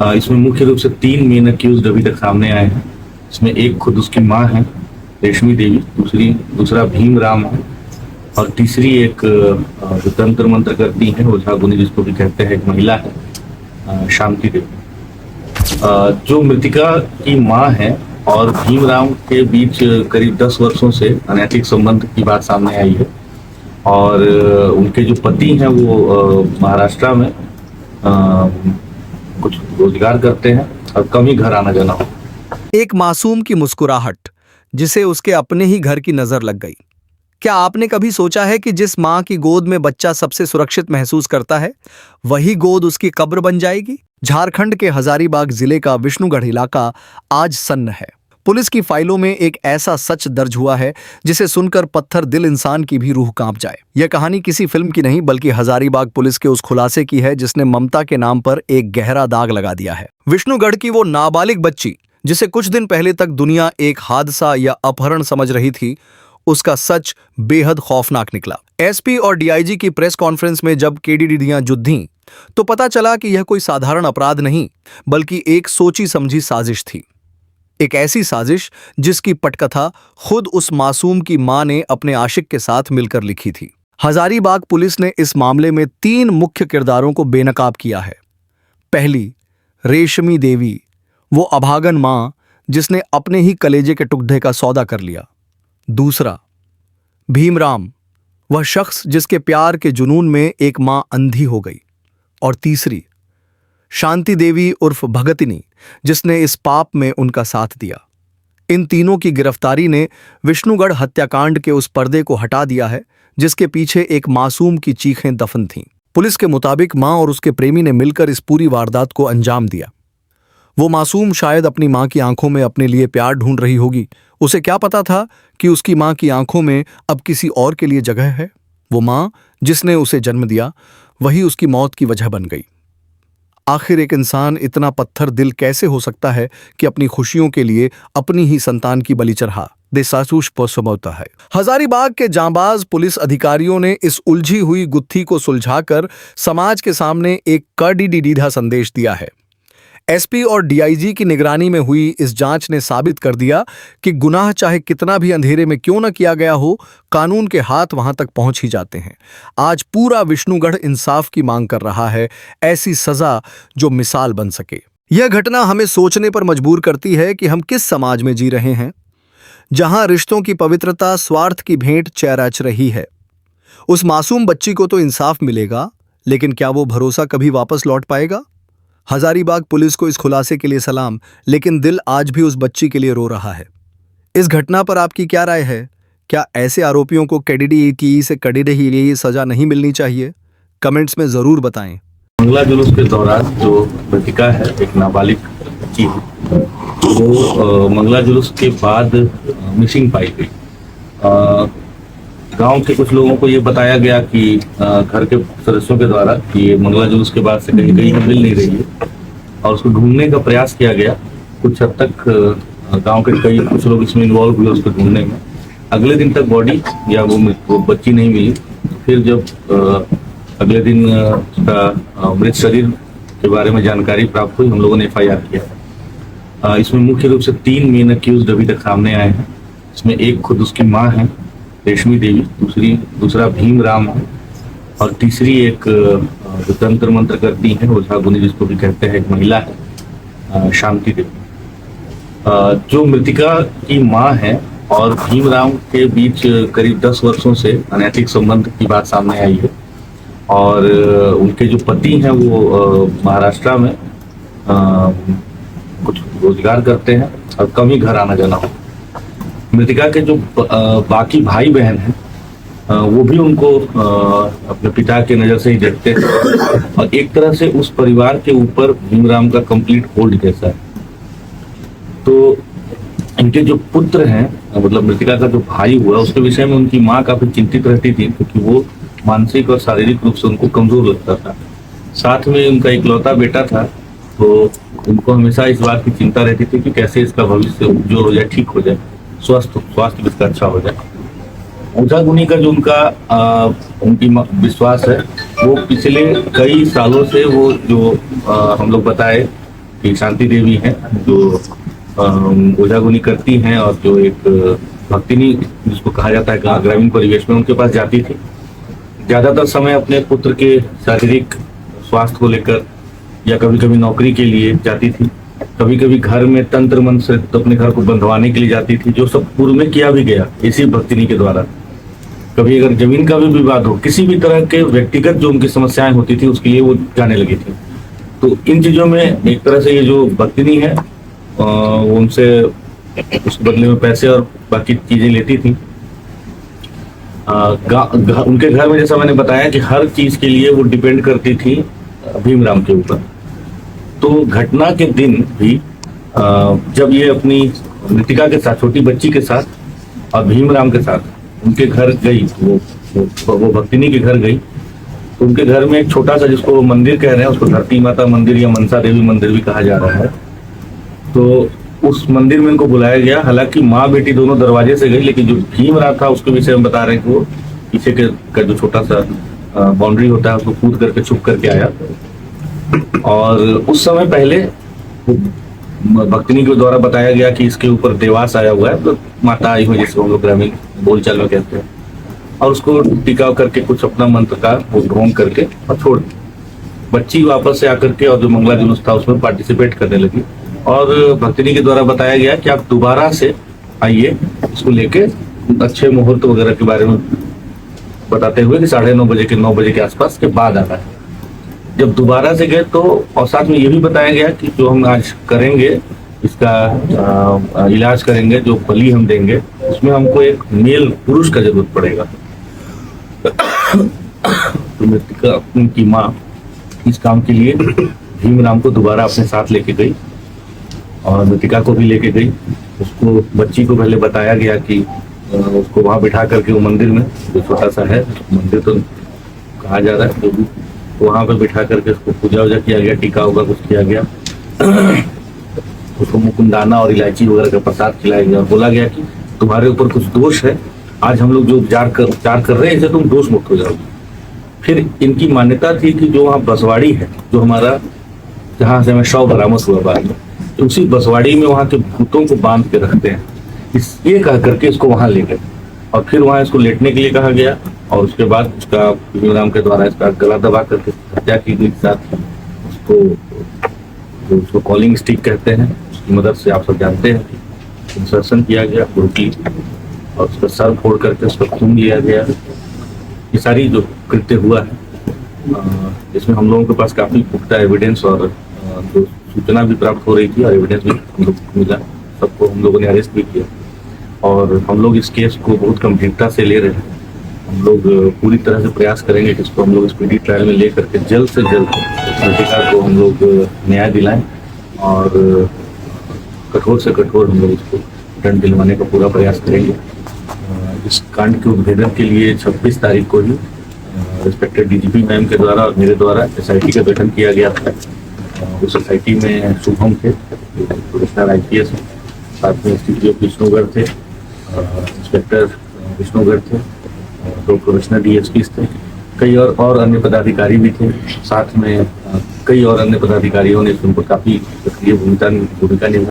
इसमें मुख्य रूप से 3 मेन अक्यूज अभी तक सामने आए हैं। इसमें एक खुद उसकी माँ है रेशमी देवी, दूसरा भीम राम है, और तीसरी एक जो तंत्र मंत्र करती है ओझा गुनी जिसको भी कहते हैं, एक महिला है शांति देवी। जो मृतिका की माँ है और भीम राम के बीच करीब 10 वर्षों से अनैतिक संबंध की बात सामने आई है, और उनके जो पति हैं वो महाराष्ट्र में कुछ रोजगार करते हैं और कम ही घर आना जाना हो। एक मासूम की मुस्कुराहट जिसे उसके अपने ही घर की नजर लग गई। क्या आपने कभी सोचा है कि जिस माँ की गोद में बच्चा सबसे सुरक्षित महसूस करता है, वही गोद उसकी कब्र बन जाएगी? झारखंड के हजारीबाग जिले का विष्णुगढ़ इलाका आज सन्न है। पुलिस की फाइलों में एक ऐसा सच दर्ज हुआ है जिसे सुनकर पत्थर दिल इंसान की भी रूह कांप जाए। यह कहानी किसी फिल्म की नहीं बल्कि हजारीबाग पुलिस के उस खुलासे की है जिसने ममता के नाम पर एक गहरा दाग लगा दिया है। विष्णुगढ़ की वो नाबालिग बच्ची जिसे कुछ दिन पहले तक दुनिया एक हादसा या अपहरण समझ रही थी, उसका सच बेहद खौफनाक निकला। एसपी और डीआईजी की प्रेस कॉन्फ्रेंस में जब केडीडीयां जुद्धीं तो पता चला कि यह कोई साधारण अपराध नहीं बल्कि एक सोची समझी साजिश थी। एक ऐसी साजिश जिसकी पटकथा खुद उस मासूम की मां ने अपने आशिक के साथ मिलकर लिखी थी। हजारीबाग पुलिस ने इस मामले में 3 मुख्य किरदारों को बेनकाब किया है। पहली, रेशमी देवी, वो अभागन मां जिसने अपने ही कलेजे के टुकड़े का सौदा कर लिया। दूसरा, भीमराम, वह शख्स जिसके प्यार के जुनून में एक मां अंधी हो गई। और तीसरी, शांति देवी उर्फ भगतिनी, जिसने इस पाप में उनका साथ दिया। इन तीनों की गिरफ्तारी ने विष्णुगढ़ हत्याकांड के उस पर्दे को हटा दिया है जिसके पीछे एक मासूम की चीखें दफन थीं। पुलिस के मुताबिक मां और उसके प्रेमी ने मिलकर इस पूरी वारदात को अंजाम दिया। वो मासूम शायद अपनी मां की आंखों में अपने लिए प्यार ढूंढ रही होगी। उसे क्या पता था कि उसकी मां की आंखों में अब किसी और के लिए जगह है। वो मां जिसने उसे जन्म दिया, वही उसकी मौत की वजह बन गई। आखिर एक इंसान इतना पत्थर दिल कैसे हो सकता है कि अपनी खुशियों के लिए अपनी ही संतान की बलि चढ़ा दे? सासूश होता है। हजारीबाग के जांबाज पुलिस अधिकारियों ने इस उलझी हुई गुत्थी को सुलझाकर समाज के सामने एक कड़ीडीढ़ा संदेश दिया है। एसपी और डीआईजी की निगरानी में हुई इस जांच ने साबित कर दिया कि गुनाह चाहे कितना भी अंधेरे में क्यों न किया गया हो, कानून के हाथ वहां तक पहुंच ही जाते हैं। आज पूरा विष्णुगढ़ इंसाफ की मांग कर रहा है, ऐसी सजा जो मिसाल बन सके। यह घटना हमें सोचने पर मजबूर करती है कि हम किस समाज में जी रहे हैं, जहां रिश्तों की पवित्रता स्वार्थ की भेंट चेहराच रही है। उस मासूम बच्ची को तो इंसाफ मिलेगा, लेकिन क्या वो भरोसा कभी वापस लौट पाएगा? हजारीबाग पुलिस को इस खुलासे के लिए सलाम, लेकिन दिल आज भी उस बच्ची के लिए रो रहा है। इस घटना पर आपकी क्या राय है? क्या ऐसे आरोपियों को केडीडीई से कड़ी सजा नहीं मिलनी चाहिए? कमेंट्स में जरूर बताएं। मंगला जुलूस के दौरान जो मृतिका है, एक नाबालिग बच्ची, वो मंगला जुलूस के बाद मिसिंग पाई गई। गांव के कुछ लोगों को ये बताया गया कि घर के सदस्यों के द्वारा कि ये मंगला जुलूस के बाद से कहीं कहीं मिल नहीं रही है, और उसको ढूंढने का प्रयास किया गया। कुछ हद तक गांव के कुछ लोग इसमें इन्वॉल्व हुए उसको ढूंढने में। अगले दिन तक बॉडी या वो बच्ची नहीं मिली। फिर जब अगले दिन उसका मृत शरीर के बारे में जानकारी प्राप्त हुई, हम लोगों ने FIR किया। इसमें मुख्य रूप से 3 मेन अक्यूज अभी तक सामने आए हैं। इसमें एक खुद उसकी माँ है रेशमी देवी, दूसरा भीम राम है, और तीसरी एक जो तंत्र मंत्र करती है ओझा गुनी जिसको भी कहते हैं, एक महिला है शांति देवी। जो मृतिका की मां है और भीम राम के बीच करीब 10 वर्षों से अनैतिक संबंध की बात सामने आई है, और उनके जो पति हैं वो महाराष्ट्र में कुछ रोजगार करते हैं और कम ही घर आना जाना हो। मृतिका के जो बाकी भाई बहन हैं, वो भी उनको अपने पिता के नजर से ही देखते हैं, और एक तरह से उस परिवार के ऊपर भीमराम का कंप्लीट होल्ड जैसा है। तो इनके जो पुत्र हैं, मतलब मृतिका का जो भाई हुआ, उसके विषय में उनकी माँ काफी चिंतित रहती थी, क्योंकि वो मानसिक और शारीरिक रूप से उनको कमजोर लगता था। साथ में उनका इकलौता बेटा था, तो उनको हमेशा इस बात की चिंता रहती थी कि कैसे इसका भविष्य उज्जवल हो जाए, ठीक हो जाए, स्वास्थ्य इसका अच्छा हो जाए। ओझा गुनी का जो उनकी विश्वास है, वो पिछले कई सालों से वो जो हम लोग बताए की शांति देवी हैं, जो ओझागुनी करती हैं और जो एक भक्तिनी जिसको कहा जाता है ग्रामीण परिवेश में, उनके पास जाती थी। ज्यादातर समय अपने पुत्र के शारीरिक स्वास्थ्य को लेकर या कभी कभी नौकरी के लिए जाती थी, कभी कभी घर में तंत्र मंत्र से अपने घर को बंधवाने के लिए जाती थी, जो सब पूर्व में किया भी गया इसी भक्तिनी के द्वारा। कभी अगर जमीन का भी विवाद हो, किसी भी तरह के व्यक्तिगत जो उनकी समस्याएं होती थी, उसके लिए वो जाने लगी थी। तो इन चीजों में एक तरह से ये जो भक्तिनी है वो उनसे उस बदले में पैसे और बाकी चीजें लेती थी। उनके घर में जैसा मैंने बताया कि हर चीज के लिए वो डिपेंड करती थी भीमराम के ऊपर। तो घटना के दिन भी जब ये अपनी मृतिका के साथ, छोटी बच्ची के साथ और भीमराम के साथ उनके घर गई, वो भक्तिनी के घर गई, तो उनके घर में एक छोटा सा, जिसको वो मंदिर कह रहे हैं, उसको धरती माता मंदिर या मनसा देवी मंदिर भी कहा जा रहा है, तो उस मंदिर में इनको बुलाया गया। हालांकि माँ बेटी दोनों दरवाजे से गई, लेकिन जो भीमराव था उसके विषय में बता रहे हैं कि वो पीछे का जो छोटा सा बाउंड्री होता है उसको कूद करके छुप करके आया। और उस समय पहले भक्तिनी के द्वारा बताया गया कि इसके ऊपर देवास आया हुआ है, तो माता आई हुई, जिसको हम लोग ग्रामीण बोलचाल में कहते हैं, और उसको टिकाव करके कुछ अपना मंत्र का ढोंग करके और छोड़ दी। बच्ची वापस से आकर के और जो मंगला जुलूस था उसमें पार्टिसिपेट करने लगी, और भक्तिनी के द्वारा बताया गया कि आप दोबारा से आइए, इसको लेके अच्छे मुहूर्त वगैरह के बारे में बताते हुए कि 9:30 बजे के 9 बजे के आसपास के बाद आना है। जब दोबारा से गए तो, और साथ में ये भी बताया गया कि जो हम आज करेंगे, इसका इलाज करेंगे, जो बलि हम देंगे, उसमें हमको एक मेल पुरुष का जरूरत पड़ेगा। तो मृतिका उनकी माँ इस काम के लिए भीमराम को दोबारा अपने साथ लेके गई और मृतिका को भी लेके गई। उसको, बच्ची को पहले बताया गया कि उसको वहां बिठा करके वो मंदिर में, जो छोटा सा है मंदिर तो कहा जा रहा है, जो भी वहां पे बिठा करके उसको पूजा वूजा किया गया, टीका होगा कुछ किया गया। उसको मुकुंदाना और इलायची वगैरह का प्रसाद खिलाया गया और बोला गया कि तुम्हारे ऊपर कुछ दोष है, आज हम लोग जो उपचार कर रहे हैं इससे तुम दोष मुक्त हो जाओगे। फिर इनकी मान्यता थी कि जो वहाँ बसवाड़ी है, जो हमारा जहाँ से हमें शव बरामद हुआ बाद में, उसी बसवाड़ी में वहाँ के भूतों को बांध के रखते हैं, ये कह करके इसको वहां ले गए और फिर वहां इसको लेटने के लिए कहा गया। और उसके बाद उसका भीमराम के द्वारा इसका गला दबा करके हत्या की गई। साथ उसको कॉलिंग स्टिक कहते हैं, उसकी मदद से आप सब जानते हैं इंसर्शन किया गया ब्रूटली, और उसका सर फोड़ करके उसका खून लिया गया। ये सारी जो कृत्य हुआ है, इसमें हम लोगों के पास काफी पुख्ता एविडेंस और जो सूचना भी प्राप्त हो रही थी और एविडेंस भी हम लोग को मिला। सबको हम लोगों ने अरेस्ट भी किया और हम लोग इस केस को बहुत गंभीरता से ले रहे हैं। हम लोग पूरी तरह से प्रयास करेंगे कि इसको हम लोग स्पीडी ट्रायल में ले करके जल्द से जल्द मृतिका को हम लोग न्याय दिलाएं और कठोर से कठोर हम लोग इसको दंड दिलवाने का पूरा प्रयास करेंगे। इस कांड के उद्भेदन के लिए 26 तारीख को ही रिस्पेक्टेड डीजीपी मैम के द्वारा और मेरे द्वारा SIT का गठन किया गया था। उस SIT में शुभम थे, प्रोफेसर IPS, साथ में STPO विष्णुगढ़ थे, इंस्पेक्टर विष्णुगढ़ थे, दो प्रोफेशनल DSPs थे, कई और अन्य पदाधिकारी भी थे। साथ में कई और अन्य पदाधिकारियों ने इसमें काफी सक्रिय भूमिका निभाई।